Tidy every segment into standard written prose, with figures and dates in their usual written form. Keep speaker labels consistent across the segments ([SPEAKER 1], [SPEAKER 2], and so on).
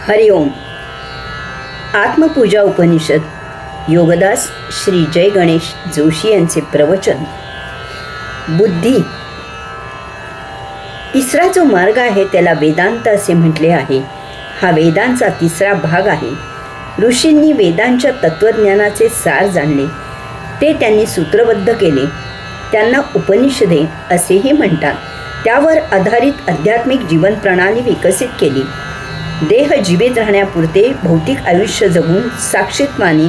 [SPEAKER 1] हरिओम. आत्मपूजा उपनिषद योगदास श्री जय गणेश जोशी यांचे प्रवचन. बुद्धी. तिसरा जो मार्ग आहे त्याला वेदांत असे म्हटले आहे. हा वेदांचा तिसरा भाग आहे. ऋषींनी वेदांच्या तत्वज्ञानाचे सार जाणले, ते त्यांनी सूत्रबद्ध केले. त्यांना उपनिषदे असेही म्हणतात. त्यावर आधारित आध्यात्मिक जीवन प्रणाली विकसित केली. देह जीवित राहण्यापुरते भौतिक आयुष्य जगून साक्षीत्वाने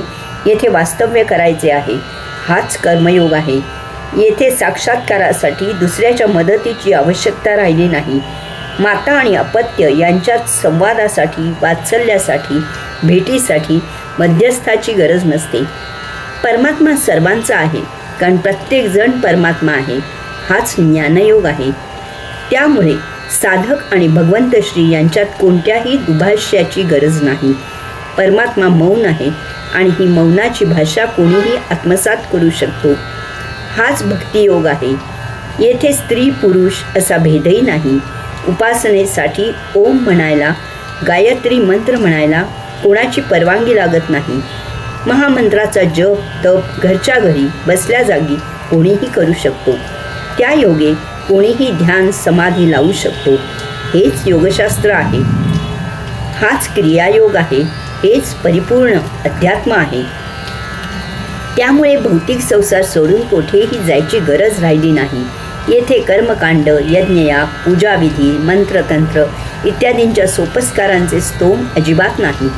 [SPEAKER 1] येथे वास्तव्य करायचे आहे. हाच कर्मयोग आहे. येथे साक्षात्कारासाठी दुसऱ्याच्या मदतीची आवश्यकता राहिली नाही. माता आणि अपत्य यांच्यात संवादासाठी, वात्सल्यासाठी, भेटीसाठी मध्यस्थाची गरज नसते. परमात्मा सर्वांचा आहे, कारण प्रत्येकजण परमात्मा आहे. हाच ज्ञानयोग आहे. त्यामुळे साधक आणि भगवंत श्री यांच्यात कोणत्याही दुभाष्याची गरज नाही. परमात्मा मौन आहे आणि ही मौनाची भाषा कोणीही आत्मसात करू शकतो. हाच भक्तियोग आहे. येथे स्त्री पुरुष असा भेदही नाही. उपासनेसाठी ओम म्हणायला, गायत्री मंत्र म्हणायला कोणाची परवानगी लागत नाही. महामंत्राचा जप तप घरच्या घरी बसल्या जागी कोणीही करू शकतो. त्या योगे कोणीही ध्यान समाधी लावू शकतो. हेच योगशास्त्र आहे. हाच क्रियायोग आहे. हेच परिपूर्ण अध्यात्म आहे. त्यामुळे भौतिक संसार सोडून कोठेही जायची गरज राहिली नाही. येथे कर्मकांड, यज्ञयाग, पूजाविधी, मंत्रतंत्र इत्यादींच्या सोपस्कारांचे स्तोम अजिबात नाही.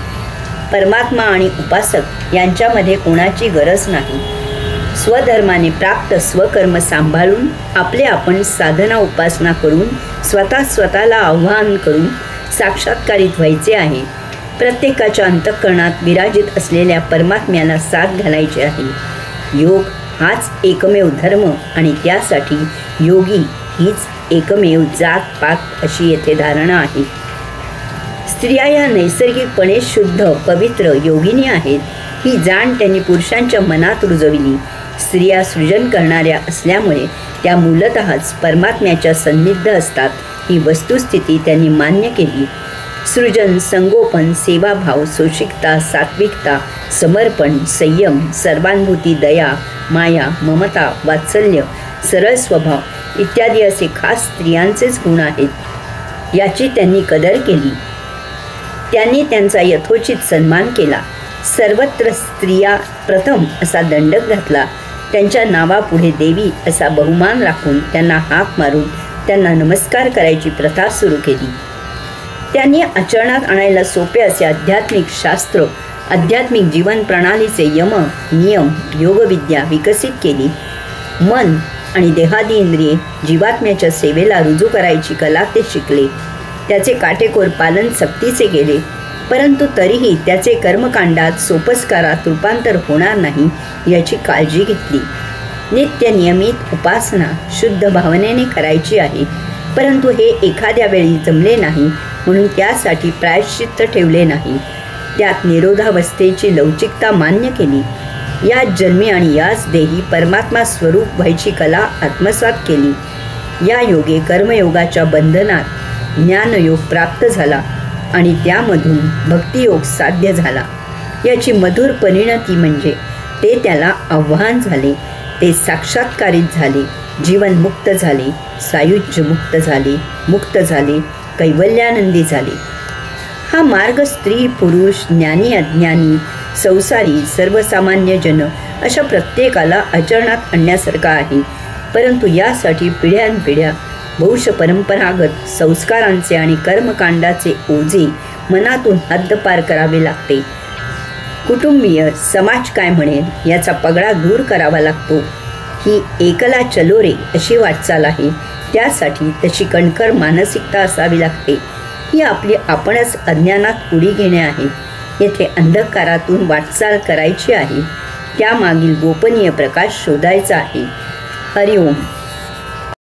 [SPEAKER 1] परमात्मा आणि उपासक यांच्यामध्ये कोणाची गरज नाही. स्वधर्माने प्राप्त स्वकर्म सांभाळून आपले आपण साधना उपासना करून स्वतःला आव्हान करून साक्षात्कारित व्हायचे आहे. प्रत्येकाच्या अंतःकरणात विराजित असलेल्या परमात्म्याला साथ घालायची आहे. योग हाच एकमेव धर्म आणि त्यासाठी योगी हीच एकमेव जात पात अशी येथे धारणा आहे. स्त्रिया या नैसर्गिकपणे शुद्ध पवित्र योगिनी आहेत. ही जाण त्यांनी पुरुषांच्या मनात रुजविली. स्त्रिया सृजन करणाऱ्या असल्यामुळे त्या मूलतःच परमात्म्याच्या सन्निध असतात. ही वस्तुस्थिती त्यांनी मान्य केली. सृजन, संगोपन, सेवाभाव, सोशिकता, सात्विकता, समर्पण, संयम, सर्वानुभूती, दया, माया, ममता, वात्सल्य, सरळ स्वभाव इत्यादी असे खास स्त्रियांचेच गुण आहेत. याची त्यांनी कदर केली. त्यांनी त्यांचा यथोचित सन्मान केला. सर्वत्र स्त्रिया प्रथम असा दंडक घातला. त्यांच्या नावापुढे देवी असा बहुमान राखून त्यांना हाक मारून त्यांना नमस्कार करायची प्रथा सुरू केली. त्यांनी आचरणात आणायला सोपे असे आध्यात्मिक शास्त्र, आध्यात्मिक जीवन प्रणालीचे यम, नियम, योगविद्या विकसित केली. मन आणि देहादी इंद्रिये जीवात्म्याच्या सेवेला रुजू करायची कला ते शिकले. त्याचे काटेकोर पालन सक्तीचे केले. परंतु तरीही त्याचे कर्मकांडात सोपस्कारात रूपांतर होणार नाही याची काळजी घेतली. नित्य नियमित उपासना शुद्ध भावनेने करायची आहे. परंतु हे एखाद्या वेळी जमले नाही म्हणून त्यासाठी प्रायश्चित्त ठेवले नाही. त्यात निरोधावस्थेची लवचिकता मान्य केली. याच जन्मी आणि याच देही परमात्मा स्वरूप व्हायची कला आत्मसात केली. या योगे कर्मयोगाच्या बंधनात ज्ञानयोग प्राप्त झाला आणि त्यामधून भक्तियोग साध्य झाला. याची मधुर परिणती म्हणजे ते त्याला आव्हान झाले. ते साक्षात्कारित झाले, जीवनमुक्त झाले, सायुज्यमुक्त झाले, मुक्त झाले, कैवल्यानंदी झाले. हा मार्ग स्त्री पुरुष, ज्ञानी अज्ञानी, संसारी, सर्वसामान्य जन अशा प्रत्येकाला आचरणात आणण्यासारखा आहे. परंतु यासाठी पिढ्यानपिढ्या वंश परंपरागत संस्कारांचे आणि कर्मकांडाचे ओझे मनातून हद्दपार करावे लागते. कुटुंबीय समाज काय म्हणेल याचा पगडा दूर करावा लागतो. ही एकला चलो रे अशी वाटचाल आहे. त्यासाठी तशी कणखर मानसिकता असावी लागते. ही आपली आपणच अज्ञानात उडी घेणे आहे. येथे अंधकारातून वाटचाल करायची आहे. त्यामागील गोपनीय प्रकाश शोधायचा आहे. हरिओम.